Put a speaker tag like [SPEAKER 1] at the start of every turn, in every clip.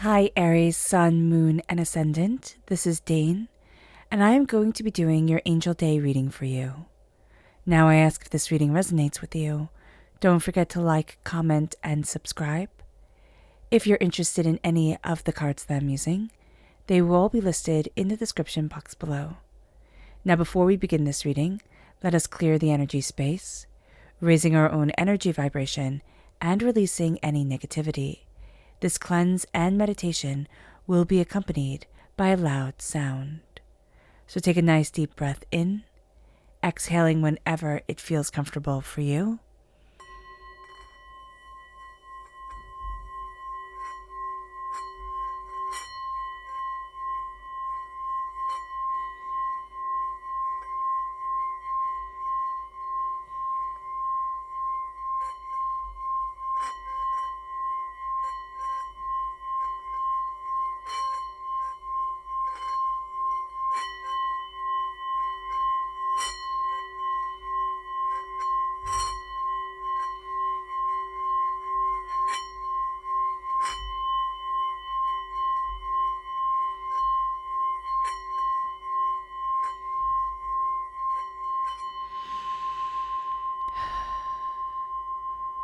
[SPEAKER 1] Hi Aries, Sun, Moon, and Ascendant. This is Dane, and I am going to be doing your Angel Day reading for you. Now I ask if this reading resonates with you. Don't forget to like, comment, and subscribe. If you're interested in any of the cards that I'm using, they will all be listed in the description box below. Now before we begin this reading, let us clear the energy space, raising our own energy vibration and releasing any negativity. This cleanse and meditation will be accompanied by a loud sound. So take a nice deep breath in, exhaling whenever it feels comfortable for you.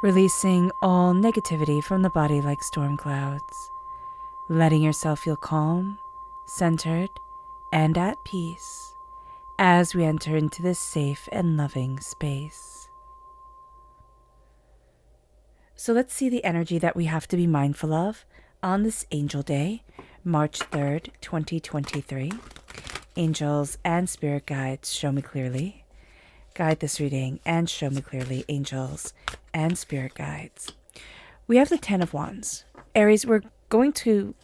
[SPEAKER 1] Releasing all negativity from the body like storm clouds, letting yourself feel calm, centered, and at peace as we enter into this safe and loving space. So let's see the energy that we have to be mindful of on this Angel Day, March 3rd, 2023. Angels and spirit guides, show me clearly. Guide this reading and show me clearly, angels and spirit guides. We have the 10 of Wands. Aries, we're going to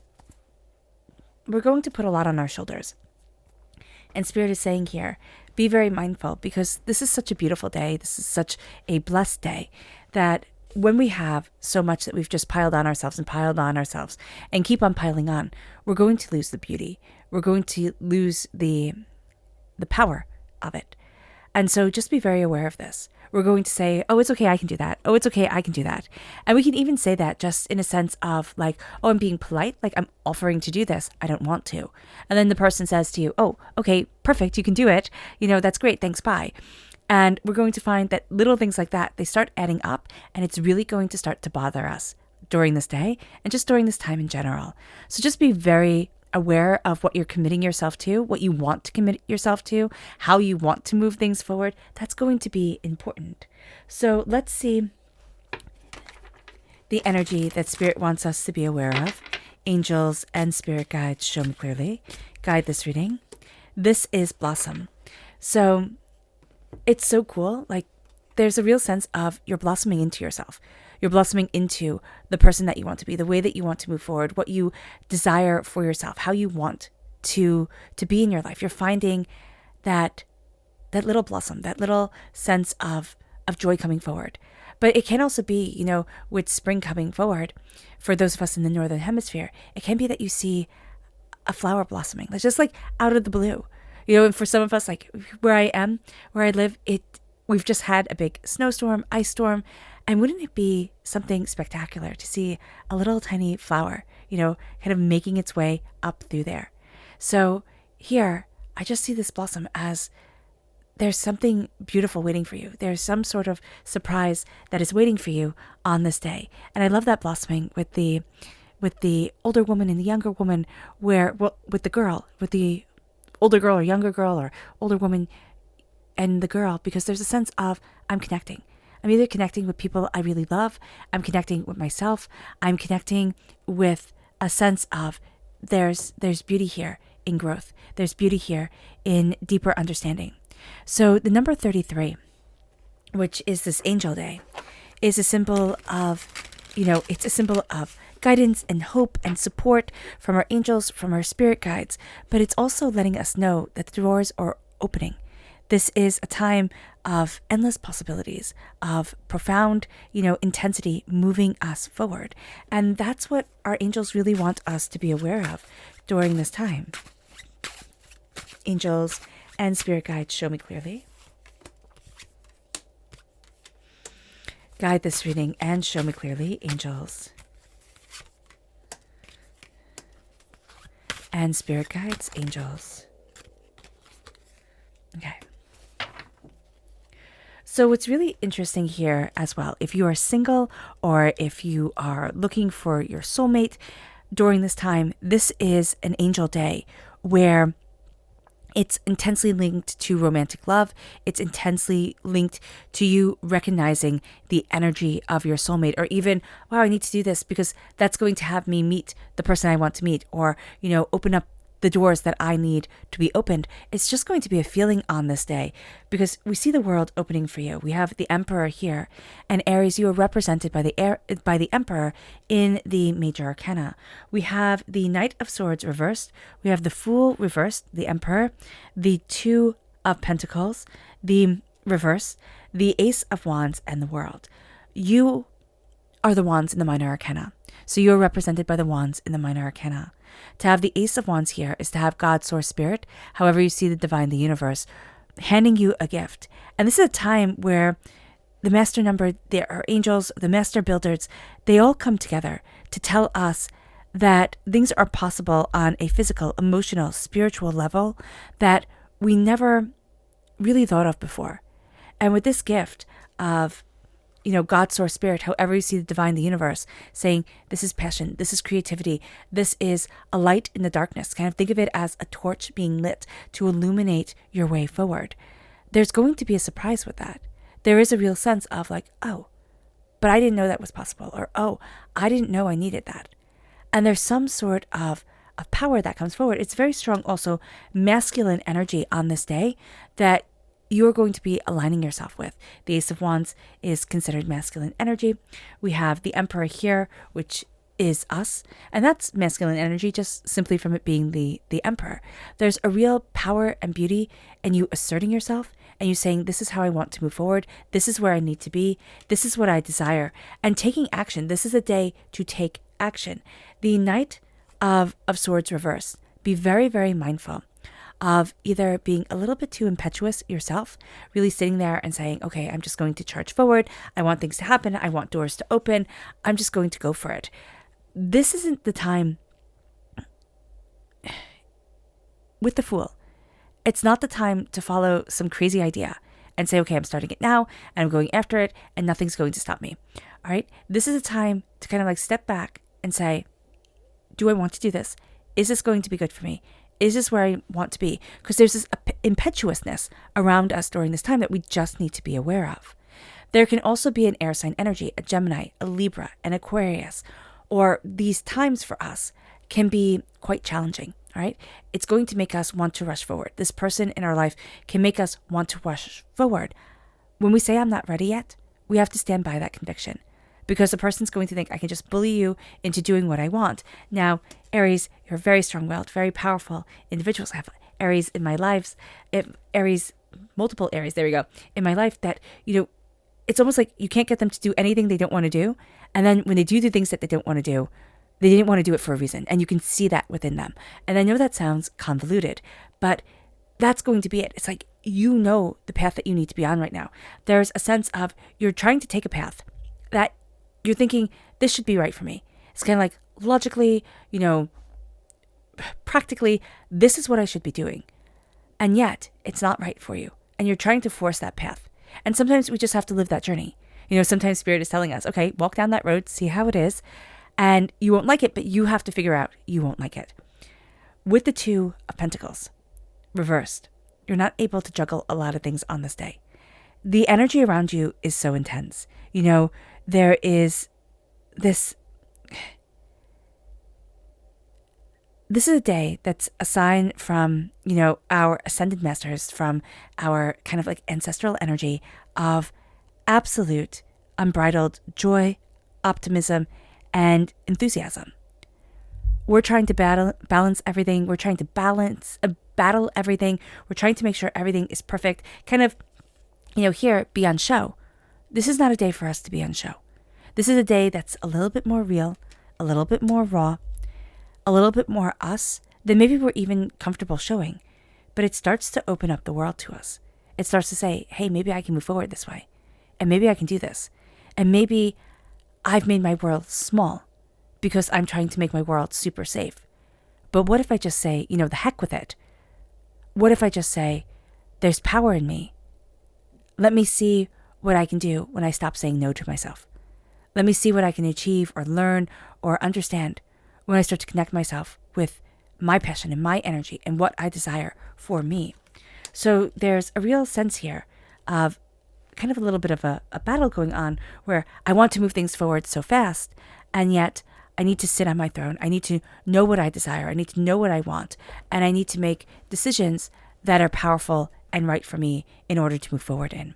[SPEAKER 1] put a lot on our shoulders. And Spirit is saying here, be very mindful, because this is such a beautiful day. This is such a blessed day that when we have so much that we've just piled on ourselves and keep on piling on, we're going to lose the beauty. We're going to lose the power of it. And so just be very aware of this. We're going to say, oh, it's okay, I can do that. Oh, it's okay, I can do that. And we can even say that just in a sense of like, oh, I'm being polite. Like, I'm offering to do this. I don't want to. And then the person says to you, oh, okay, perfect, you can do it. That's great, thanks, bye. And we're going to find that little things like that, they start adding up, and it's really going to start to bother us during this day and just during this time in general. So just be very aware of what you're committing yourself to, what you want to commit yourself to, how you want to move things forward. That's going to be important. So let's see the energy that Spirit wants us to be aware of. Angels and spirit guides, show me clearly. Guide this reading. This is Blossom. So it's so cool. Like, there's a real sense of you're blossoming into yourself. You're blossoming into the person that you want to be, the way that you want to move forward, what you desire for yourself, how you want to be in your life. You're finding that little blossom, that little sense of joy coming forward. But it can also be, with spring coming forward, for those of us in the Northern Hemisphere, it can be that you see a flower blossoming. It's just like out of the blue. And for some of us, like where I live, we've just had a big snowstorm, ice storm. And wouldn't it be something spectacular to see a little tiny flower, kind of making its way up through there? So here, I just see this blossom as there's something beautiful waiting for you. There's some sort of surprise that is waiting for you on this day. And I love that blossoming with the older woman and the younger woman, with the older girl or younger girl or older woman and the girl, because there's a sense of I'm connecting. I'm either connecting with people I really love, I'm connecting with myself, I'm connecting with a sense of there's beauty here in growth. There's beauty here in deeper understanding. So the number 33, which is this Angel Day, is a symbol of, it's a symbol of guidance and hope and support from our angels, from our spirit guides, but it's also letting us know that the doors are opening. This is a time of endless possibilities, of profound, intensity moving us forward. And that's what our angels really want us to be aware of during this time. Angels and spirit guides, show me clearly. Guide this reading and show me clearly, angels and spirit guides, angels. Okay. So what's really interesting here as well, if you are single or if you are looking for your soulmate during this time, this is an angel day where it's intensely linked to romantic love. It's intensely linked to you recognizing the energy of your soulmate, or even, wow, I need to do this because that's going to have me meet the person I want to meet, or, open up the doors that I need to be opened. It's just going to be a feeling on this day because we see the world opening for you. We have the Emperor here, and Aries, you are represented by the Emperor in the major arcana. We have the Knight of Swords reversed. We have the Fool reversed, the Emperor, the Two of Pentacles, the reverse, the Ace of Wands, and the World. You are the wands in the minor arcana. So you are represented by the wands in the minor arcana. To have the Ace of Wands here is to have God, Source, Spirit, however you see the divine, the universe, handing you a gift. And this is a time where the master number, there are angels, the master builders, they all come together to tell us that things are possible on a physical, emotional, spiritual level that we never really thought of before. And with this gift of God, Source, Spirit, however you see the divine, the universe, saying this is passion, this is creativity, this is a light in the darkness. Kind of think of it as a torch being lit to illuminate your way forward. There's going to be a surprise with that. There is a real sense of like, oh, but I didn't know that was possible, or oh, I didn't know I needed that. And there's some sort of power that comes forward. It's very strong also masculine energy on this day that you're going to be aligning yourself with. The Ace of Wands is considered masculine energy. We have the Emperor here, which is us, and that's masculine energy just simply from it being the Emperor. There's a real power and beauty in you asserting yourself and you saying, this is how I want to move forward. This is where I need to be. This is what I desire. And taking action. This is a day to take action. The Knight of Swords reversed. Be very, very mindful of either being a little bit too impetuous yourself, really sitting there and saying, okay, I'm just going to charge forward. I want things to happen. I want doors to open. I'm just going to go for it. This isn't the time with the Fool. It's not the time to follow some crazy idea and say, okay, I'm starting it now and I'm going after it and nothing's going to stop me. All right. This is a time to kind of like step back and say, do I want to do this? Is this going to be good for me? Is this where I want to be? Because there's this impetuousness around us during this time that we just need to be aware of. There can also be an air sign energy, a Gemini, a Libra, an Aquarius, or these times for us can be quite challenging, all right? It's going to make us want to rush forward. This person in our life can make us want to rush forward. When we say I'm not ready yet, we have to stand by that conviction. Because the person's going to think, I can just bully you into doing what I want. Now, Aries, you're very strong-willed, very powerful individuals. I have Aries in my lives, multiple Aries, there we go, in my life that, it's almost like you can't get them to do anything they don't want to do. And then when they do the things that they don't want to do, they didn't want to do it for a reason. And you can see that within them. And I know that sounds convoluted, but that's going to be it. It's like, you know the path that you need to be on right now. There's a sense of you're trying to take a path that you're thinking, this should be right for me. It's kind of like logically, practically, this is what I should be doing. And yet, it's not right for you. And you're trying to force that path. And sometimes we just have to live that journey. Sometimes Spirit is telling us, okay, walk down that road, see how it is. And you won't like it, but you have to figure out you won't like it. With the Two of Pentacles, reversed, you're not able to juggle a lot of things on this day. The energy around you is so intense. There is this is a day that's a sign from, our ascended masters, from our kind of like ancestral energy of absolute unbridled joy, optimism, and enthusiasm. We're trying to balance everything. We're trying to battle everything. We're trying to make sure everything is perfect. Kind of, here, be on show. This is not a day for us to be on show. This is a day that's a little bit more real, a little bit more raw, a little bit more us than maybe we're even comfortable showing. But it starts to open up the world to us. It starts to say, hey, maybe I can move forward this way. And maybe I can do this. And maybe I've made my world small because I'm trying to make my world super safe. But what if I just say, the heck with it? What if I just say, there's power in me. Let me see what I can do when I stop saying no to myself. Let me see what I can achieve or learn or understand when I start to connect myself with my passion and my energy and what I desire for me. So there's a real sense here of kind of a little bit of a battle going on where I want to move things forward so fast, and yet I need to sit on my throne. I need to know what I desire. I need to know what I want. And I need to make decisions that are powerful and right for me in order to move forward in.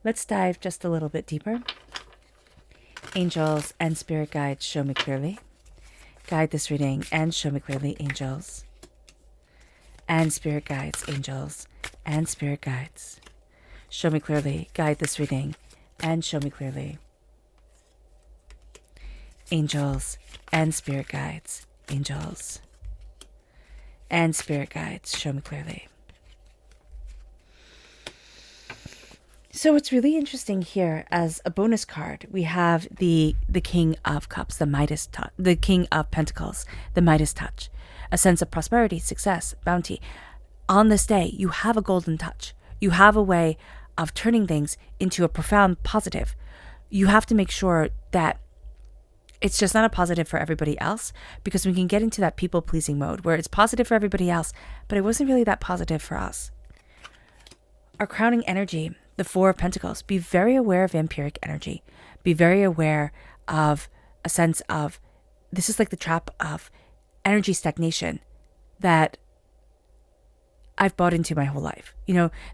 [SPEAKER 1] Let's dive just a little bit deeper. Angels and spirit guides, show me clearly. Guide this reading and show me clearly, angels. And spirit guides, angels and spirit guides. Show me clearly, guide this reading and show me clearly. Angels and spirit guides, angels and spirit guides, show me clearly. So it's really interesting here as a bonus card. We have the King of Cups, the Midas touch, the King of Pentacles, the Midas touch, a sense of prosperity, success, bounty. On this day, you have a golden touch. You have a way of turning things into a profound positive. You have to make sure that it's just not a positive for everybody else, because we can get into that people-pleasing mode where it's positive for everybody else, but it wasn't really that positive for us. Our crowning energy, the Four of Pentacles, be very aware of vampiric energy. Be very aware of a sense of, this is like the trap of energy stagnation that I've bought into my whole life.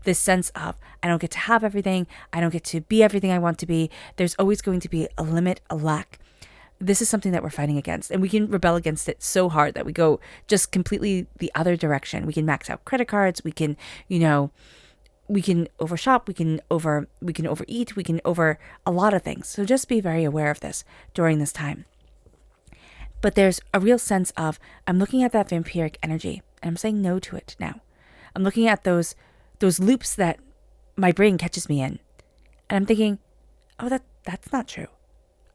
[SPEAKER 1] This sense of, I don't get to have everything. I don't get to be everything I want to be. There's always going to be a limit, a lack. This is something that we're fighting against, and we can rebel against it so hard that we go just completely the other direction. We can max out credit cards. We can, we can overshop. We can overeat. We can over a lot of things. So just be very aware of this during this time. But there's a real sense of, I'm looking at that vampiric energy and I'm saying no to it now. I'm looking at those loops that my brain catches me in. And I'm thinking, oh, that's not true.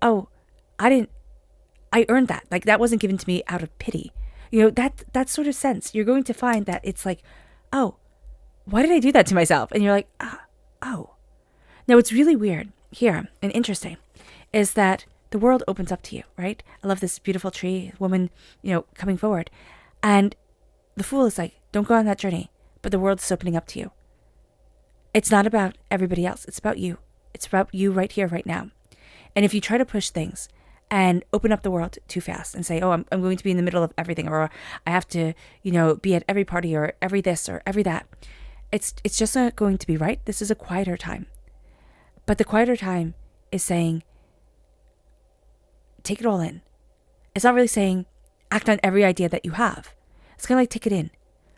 [SPEAKER 1] Oh, I earned that. Like, that wasn't given to me out of pity. That sort of sense. You're going to find that it's like, oh, why did I do that to myself? And you're like, oh. Now, what's really weird here and interesting is that the world opens up to you, right? I love this beautiful tree, woman, coming forward. And the Fool is like, don't go on that journey. But the world is opening up to you. It's not about everybody else. It's about you. It's about you right here, right now. And if you try to push things and open up the world too fast and say, oh, I'm going to be in the middle of everything, or I have to, be at every party or every this or every that, it's just not going to be right. This is a quieter time. But the quieter time is saying, take it all in. It's not really saying, act on every idea that you have. It's kind of like, take it in.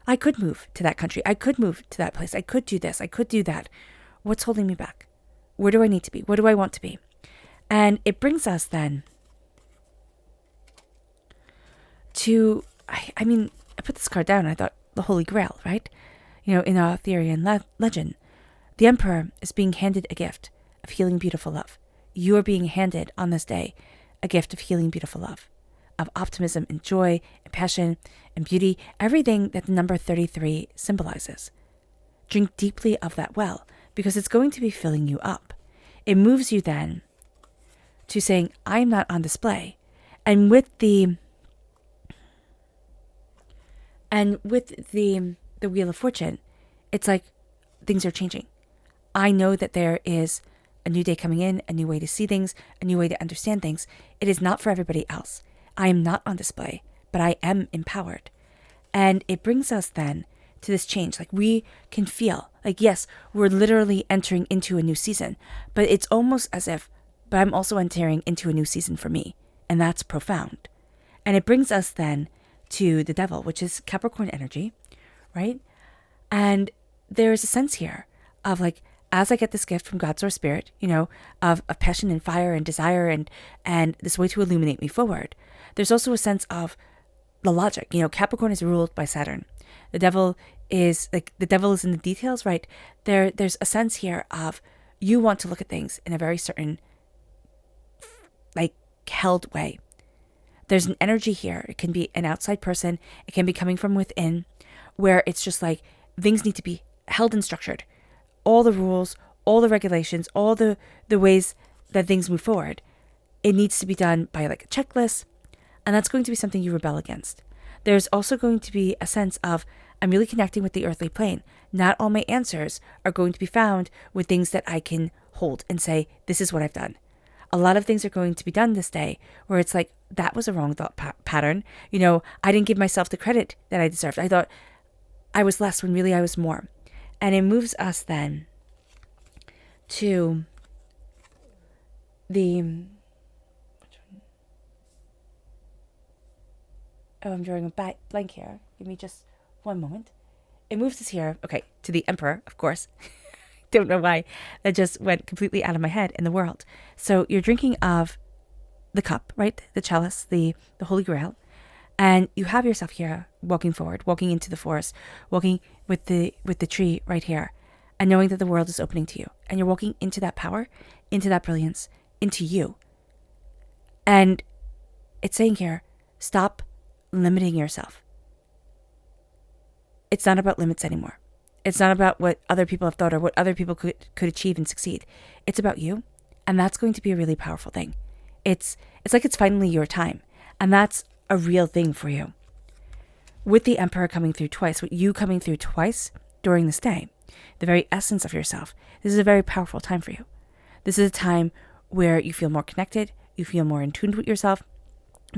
[SPEAKER 1] I could move to that country. I could move to that place. I could do this. I could do that. What's holding me back? Where do I need to be? What do I want to be? And it brings us then to, I put this card down and I thought, the Holy Grail, right? In Arthurian legend, the Emperor is being handed a gift of healing beautiful love. You are being handed on this day a gift of healing beautiful love, of optimism and joy and passion and beauty, everything that the number 33 symbolizes. Drink deeply of that well, because it's going to be filling you up. It moves you then to saying, I am not on display. And with the Wheel of Fortune, it's like things are changing. I know that there is a new day coming in, a new way to see things, a new way to understand things. It is not for everybody else. I am not on display, but I am empowered. And it brings us then to this change. Like, we can feel like, yes, we're literally entering into a new season, but it's almost as if, but I'm also entering into a new season for me. And that's profound. And it brings us then to the Devil, which is Capricorn energy, right? And there is a sense here of like, as I get this gift from God, Source, Spirit, of passion and fire and desire and this way to illuminate me forward, there's also a sense of the logic. Capricorn is ruled by Saturn. The devil is in the details, right? There's a sense here of, you want to look at things in a very certain, like, held way. there's an energy here. It can be an outside person. It can be coming from within, where it's just like things need to be held and structured. All the rules, all the regulations, all the ways that things move forward. It needs to be done by like a checklist. And that's going to be something you rebel against. There's also going to be a sense of, I'm really connecting with the earthly plane. Not all my answers are going to be found with things that I can hold and say, this is what I've done. A lot of things are going to be done this day where it's like, that was a wrong thought pattern. You know, I didn't give myself the credit that I deserved. I thought I was less when really I was more. And it moves us then to the... Oh, I'm drawing a blank here. Give me just one moment. It moves us here, okay, to the Emperor, of course. Don't know why. That just went completely out of my head in the world. So you're drinking of the cup, right? The chalice, the Holy Grail. And you have yourself here walking forward, walking into the forest, walking with the tree right here, and knowing that the world is opening to you. And you're walking into that power, into that brilliance, into you. And it's saying here, stop limiting yourself. It's not about limits anymore. It's not about what other people have thought or what other people could achieve and succeed. It's about you. And that's going to be a really powerful thing. It's like it's finally your time. And that's a real thing for you. With the Emperor coming through twice, with you coming through twice during this day, the very essence of yourself, this is a very powerful time for you. This is a time where you feel more connected, you feel more in tune with yourself.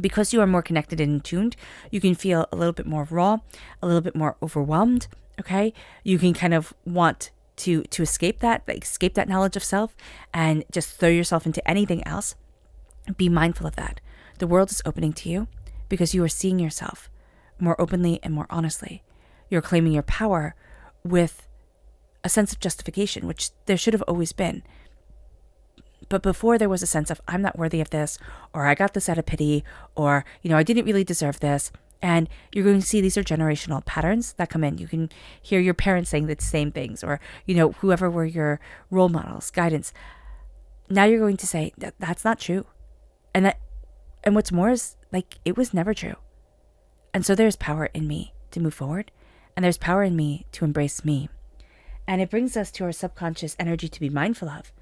[SPEAKER 1] Because you are more connected and in tuned, you can feel a little bit more raw, a little bit more overwhelmed, okay? You can kind of want to escape that knowledge of self and just throw yourself into anything else. Be mindful of that. The world is opening to you because you are seeing yourself more openly and more honestly. You're claiming your power with a sense of justification, which there should have always been. But before there was a sense of, I'm not worthy of this, or I got this out of pity, or, I didn't really deserve this. And you're going to see these are generational patterns that come in. You can hear your parents saying the same things, or, whoever were your role models, guidance. Now you're going to say that that's not true. And what's more is, it was never true. And so there's power in me to move forward, and there's power in me to embrace me. And it brings us to our subconscious energy to be mindful of.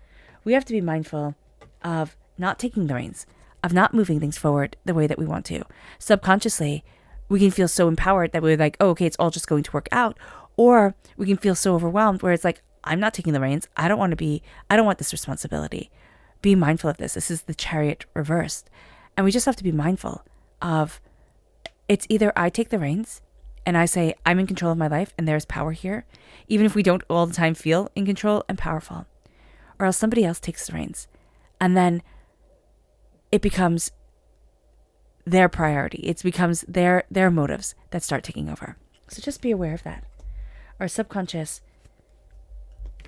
[SPEAKER 1] We have to be mindful of not taking the reins, of not moving things forward the way that we want to. Subconsciously, we can feel so empowered that we're like, oh, okay, it's all just going to work out. Or we can feel so overwhelmed where it's like, I'm not taking the reins. I don't want this responsibility. Be mindful of this. This is the Chariot reversed. And we just have to be mindful of, it's either I take the reins and I say, I'm in control of my life and there's power here, even if we don't all the time feel in control and powerful. Or else somebody else takes the reins. And then it becomes their priority. It becomes their motives that start taking over. So just be aware of that. Our subconscious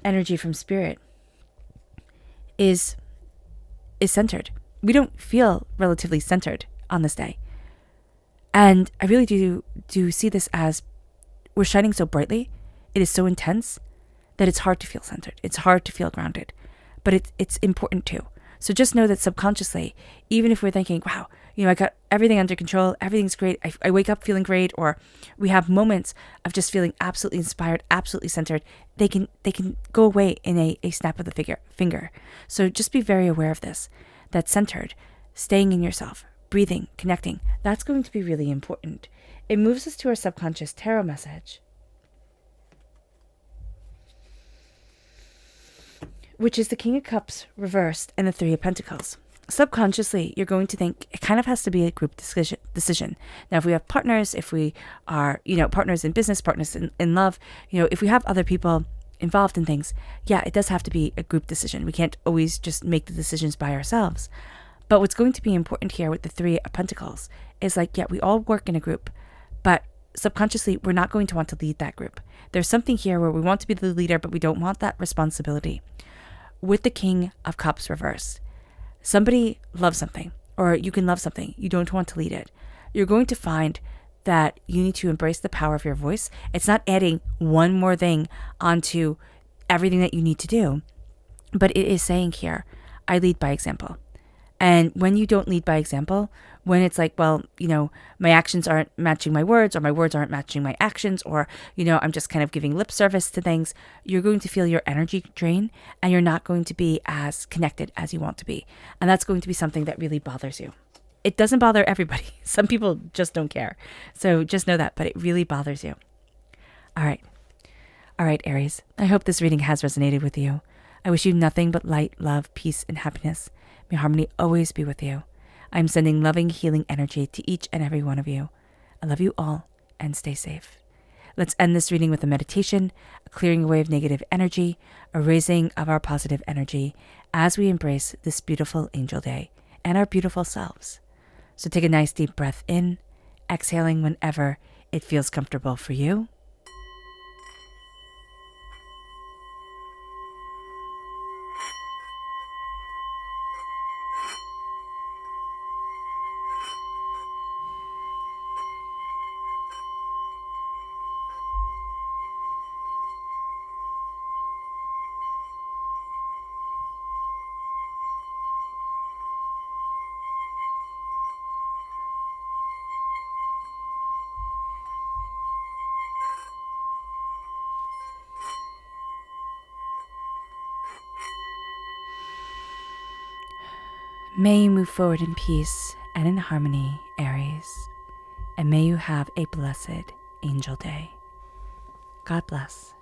[SPEAKER 1] energy from spirit is centered. We don't feel relatively centered on this day. And I really do see this as we're shining so brightly. It is so intense that it's hard to feel centered. It's hard to feel grounded. But it's important too. So just know that subconsciously, even if we're thinking, wow, I got everything under control, everything's great, I wake up feeling great, or we have moments of just feeling absolutely inspired, absolutely centered, they can go away in a snap of the finger. So just be very aware of this, that centered, staying in yourself, breathing, connecting, that's going to be really important. It moves us to our subconscious tarot message, which is the King of Cups reversed and the Three of Pentacles. Subconsciously, you're going to think it kind of has to be a group decision. Now, if we have partners, if we are, partners in business, partners in love, if we have other people involved in things, yeah, it does have to be a group decision. We can't always just make the decisions by ourselves. But what's going to be important here with the Three of Pentacles is we all work in a group, but subconsciously, we're not going to want to lead that group. There's something here where we want to be the leader, but we don't want that responsibility. With the King of Cups reversed, somebody loves something, or you can love something. You don't want to lead it. You're going to find that you need to embrace the power of your voice. It's not adding one more thing onto everything that you need to do, but it is saying here, I lead by example. And when you don't lead by example, when it's like, well, my actions aren't matching my words, or my words aren't matching my actions, or, I'm just kind of giving lip service to things, you're going to feel your energy drain, and you're not going to be as connected as you want to be. And that's going to be something that really bothers you. It doesn't bother everybody. Some people just don't care. So just know that, but it really bothers you. All right. All right, Aries. I hope this reading has resonated with you. I wish you nothing but light, love, peace, and happiness. May harmony always be with you. I'm sending loving, healing energy to each and every one of you. I love you all, and stay safe. Let's end this reading with a meditation, a clearing away of negative energy, a raising of our positive energy as we embrace this beautiful angel day and our beautiful selves. So take a nice deep breath in, exhaling whenever it feels comfortable for you. May you move forward in peace and in harmony, Aries, and may you have a blessed angel day. God bless.